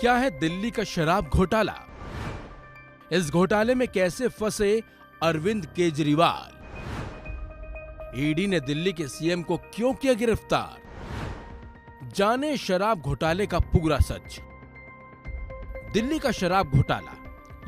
क्या है दिल्ली का शराब घोटाला? इस घोटाले में कैसे फंसे अरविंद केजरीवाल? ईडी ने दिल्ली के सीएम को क्यों किया गिरफ्तार? जाने शराब घोटाले का पूरा सच। दिल्ली का शराब घोटाला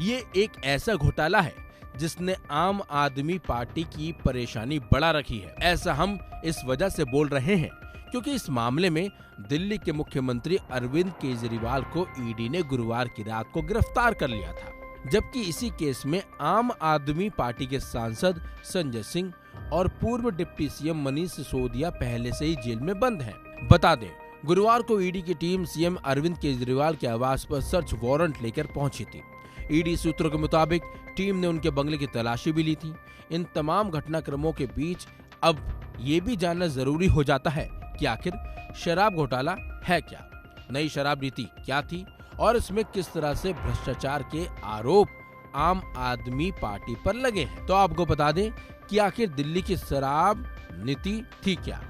ये एक ऐसा घोटाला है जिसने आम आदमी पार्टी की परेशानी बढ़ा रखी है। ऐसा हम इस वजह से बोल रहे हैं क्योंकि इस मामले में दिल्ली के मुख्यमंत्री अरविंद केजरीवाल को ईडी ने गुरुवार की रात को गिरफ्तार कर लिया था, जबकि इसी केस में आम आदमी पार्टी के सांसद संजय सिंह और पूर्व डिप्टी सीएम मनीष सिसोदिया पहले से ही जेल में बंद हैं। बता दें, गुरुवार को ईडी की टीम सीएम अरविंद केजरीवाल के आवास पर सर्च वारंट लेकर पहुंची थी। ईडी सूत्रों के मुताबिक टीम ने उनके बंगले की तलाशी भी ली थी। इन तमाम घटनाक्रमों के बीच अब ये भी जानना जरूरी हो जाता है कि आखिर शराब घोटाला है क्या, नई शराब नीति क्या थी और इसमें किस तरह से भ्रष्टाचार के आरोप आम आदमी पार्टी पर लगे हैं। तो आपको बता दें कि आखिर दिल्ली की शराब नीति थी क्या।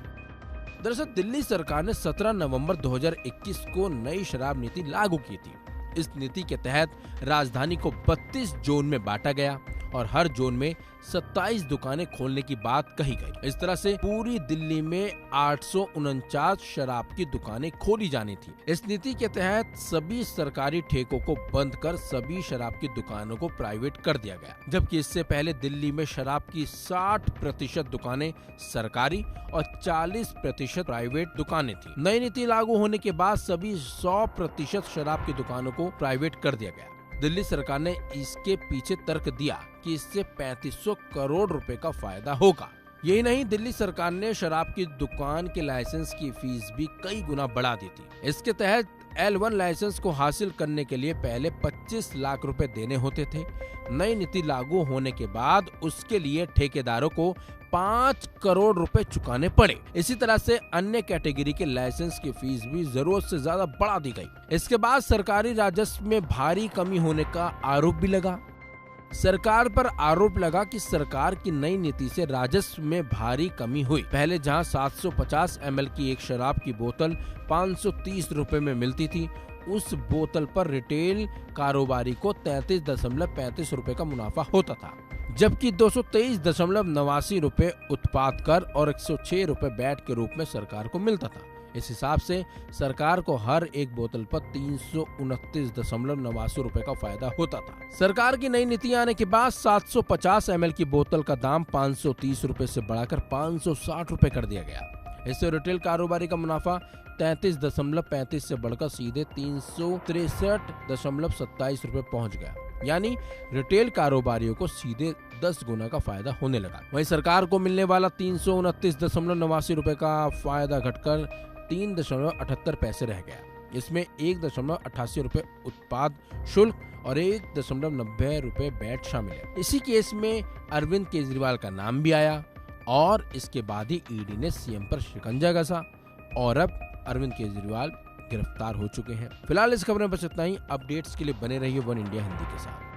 दरअसल दिल्ली सरकार ने 17 नवंबर 2021 को नई शराब नीति लागू की थी। इस नीति के तहत राजधानी को 32 जोन में बांटा गया और हर जोन में 27 दुकानें खोलने की बात कही गई। इस तरह से पूरी दिल्ली में 849 शराब की दुकानें खोली जानी थी। इस नीति के तहत सभी सरकारी ठेकों को बंद कर सभी शराब की दुकानों को प्राइवेट कर दिया गया, जबकि इससे पहले दिल्ली में शराब की 60% दुकानें सरकारी और 40% प्राइवेट दुकानें थी। नई नीति लागू होने के बाद सभी 100% शराब की दुकानों को प्राइवेट कर दिया गया। दिल्ली सरकार ने इसके पीछे तर्क दिया कि इससे 3500 करोड़ रुपए का फायदा होगा। यही नहीं, दिल्ली सरकार ने शराब की दुकान के लाइसेंस की फीस भी कई गुना बढ़ा दी थी। इसके तहत L1 लाइसेंस को हासिल करने के लिए पहले 25 लाख रुपए देने होते थे। नई नीति लागू होने के बाद उसके लिए ठेकेदारों को 5 करोड़ रुपए चुकाने पड़े। इसी तरह से अन्य कैटेगरी के लाइसेंस की फीस भी जरूरत से ज्यादा बढ़ा दी गई। इसके बाद सरकारी राजस्व में भारी कमी होने का आरोप भी लगा। सरकार पर आरोप लगा कि सरकार की नई नीति से राजस्व में भारी कमी हुई। पहले जहां 750 ml की एक शराब की बोतल 530 रुपए में मिलती थी, उस बोतल पर रिटेल कारोबारी को 33.35 रुपए का मुनाफा होता था, जबकि 223.89 रुपए उत्पाद कर और 106 रुपए वैट के रूप में सरकार को मिलता था। इस हिसाब से सरकार को हर एक बोतल पर 329.89 रुपए का फायदा होता था। सरकार की नई नीति आने के बाद 750 ml की बोतल का दाम 530 रुपए से बढ़ाकर 560 रुपए कर दिया गया। इससे रिटेल कारोबारी का मुनाफा 33.35 से बढ़कर सीधे 363.27 रुपए पहुंच गया। यानी रिटेल कारोबारियों को सीधे 10 गुना का फायदा होने लगा। वहीं सरकार को मिलने वाला 329.89 रुपए का फायदा घटकर 3.78 पैसे रह गया। इसमें 1.88 रुपए उत्पाद शुल्क और 1.90 रुपए वैट शामिल है। इसी केस में अरविंद केजरीवाल का नाम भी आया और इसके बाद ही ईडी ने सीएम पर शिकंजा कसा और अब अरविंद केजरीवाल गिरफ्तार हो चुके हैं। फिलहाल इस खबर में बस इतना ही। अपडेट्स के लिए बने रहिए वन इंडिया हिंदी के साथ।